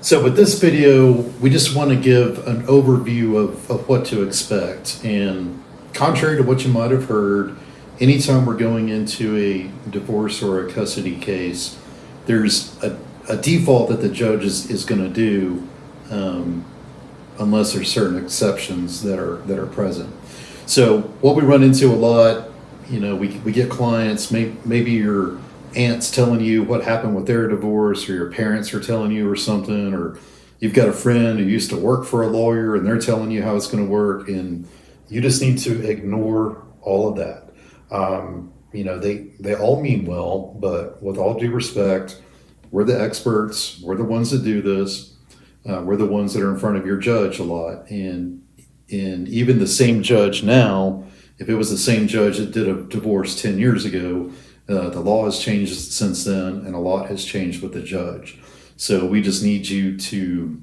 So with this video, we just want to give an overview of what to expect. And contrary to what you might have heard, anytime we're going into a divorce or a custody case, there's a default that the judge is going to do, unless there's certain exceptions that are present. So what we run into a lot, we get clients, maybe your aunt's telling you what happened with their divorce, or your parents are telling you or something, or you've got a friend who used to work for a lawyer and they're telling you how it's going to work, and you just need to ignore all of that. They all mean well, but with all due respect, we're the experts, we're the ones that do this, we're the ones that are in front of your judge a lot, and even the same judge now, if it was the same judge that did a divorce 10 years ago, the law has changed since then, and a lot has changed with the judge. So we just need you to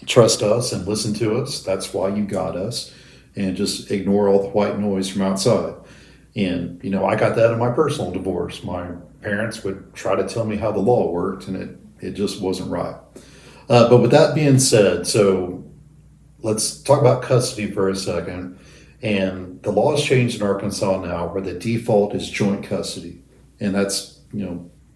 trust us and listen to us. That's why you got us, and just ignore all the white noise from outside. And, I got that in my personal divorce. My parents would try to tell me how the law worked, and it just wasn't right. But with that being said, so let's talk about custody for a second. And the law has changed in Arkansas now, where the default is joint custody. And that's,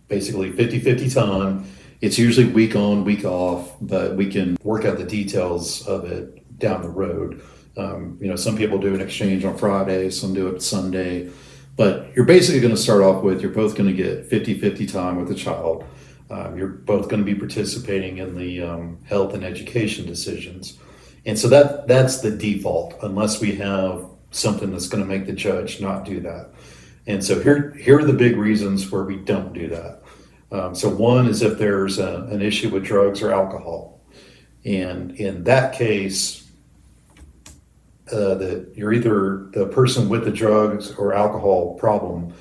basically 50-50 time. It's usually week on, week off, but we can work out the details of it down the road. Some people do an exchange on Friday, some do it Sunday. But you're basically going to start off with, you're both going to get 50-50 time with the child. You're both going to be participating in the health and education decisions. And so that's the default, unless we have something that's going to make the judge not do that. And so here are the big reasons where we don't do that. So one is if there's an issue with drugs or alcohol. And in that case, that you're either the person with the drugs or alcohol problem,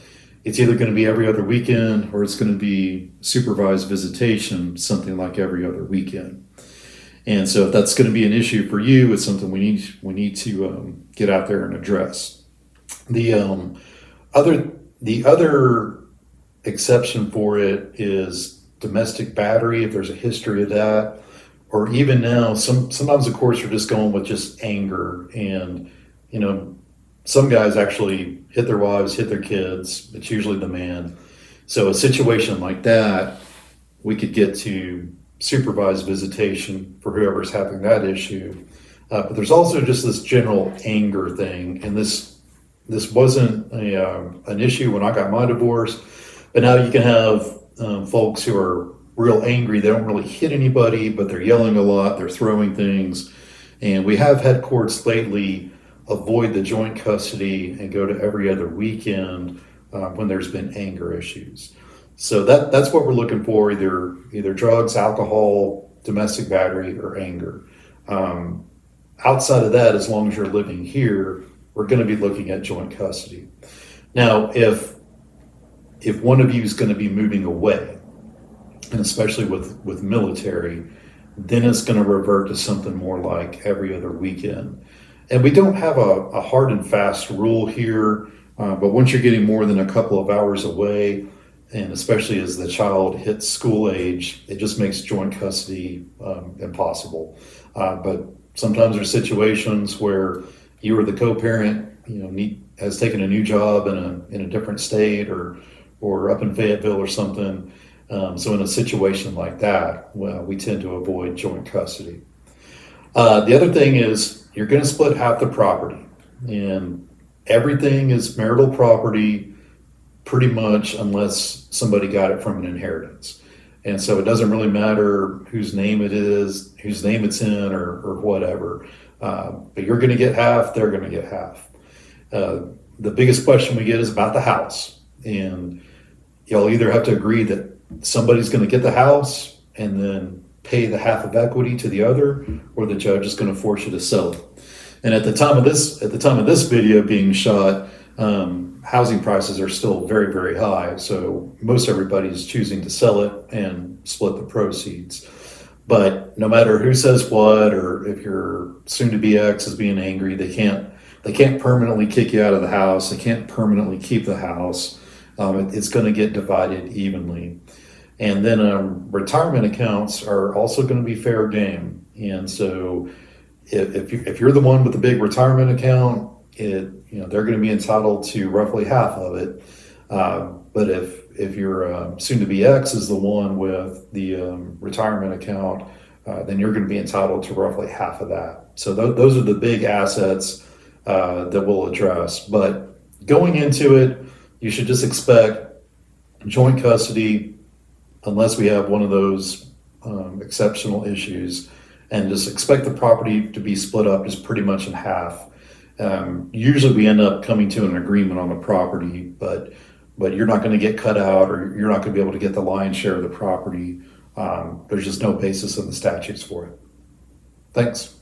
it's either going to be every other weekend, or it's going to be supervised visitation, something like every other weekend. And so if that's going to be an issue for you, it's something we need to get out there and address. The other exception for it is domestic battery, if there's a history of that, or even now, sometimes the courts are just going with just anger, and some guys actually hit their wives, hit their kids. It's usually the man. So a situation like that, we could get to supervised visitation for whoever's having that issue. But there's also just this general anger thing, and this wasn't an issue when I got my divorce, but now you can have folks who are real angry. They don't really hit anybody, but they're yelling a lot, they're throwing things. And we have had courts lately avoid the joint custody and go to every other weekend when there's been anger issues. So that's what we're looking for, either drugs, alcohol, domestic battery, or anger. Outside of that, as long as you're living here, we're going to be looking at joint custody. Now, if one of you is going to be moving away, and especially with military, then it's going to revert to something more like every other weekend. And we don't have a hard and fast rule here, but once you're getting more than a couple of hours away, and especially as the child hits school age, it just makes joint custody impossible. But sometimes there's situations where you or the co-parent, has taken a new job in a different state, or up in Fayetteville or something. So in a situation like that, well, we tend to avoid joint custody. The other thing is, you're going to split half the property, and everything is marital property pretty much, unless somebody got it from an inheritance. And so it doesn't really matter whose name it is, whose name it's in, or whatever. But you're going to get half, they're going to get half. The biggest question we get is about the house. And you'll either have to agree that somebody's going to get the house and then pay the half of equity to the other, or the judge is going to force you to sell it. And at the time of this video being shot, housing prices are still very, very high. So most everybody's choosing to sell it and split the proceeds. But no matter who says what, or if your soon-to-be ex is being angry, they can't permanently kick you out of the house. They can't permanently keep the house. It's going to get divided evenly. And then retirement accounts are also going to be fair game. And so if you're the one with the big retirement account, they're going to be entitled to roughly half of it. But if your soon-to-be ex is the one with the retirement account, then you're going to be entitled to roughly half of that. So those are the big assets that we'll address. But going into it, you should just expect joint custody unless we have one of those exceptional issues, and just expect the property to be split up just pretty much in half. Usually we end up coming to an agreement on the property, but you're not going to get cut out, or you're not going to be able to get the lion's share of the property. There's just no basis in the statutes for it. Thanks.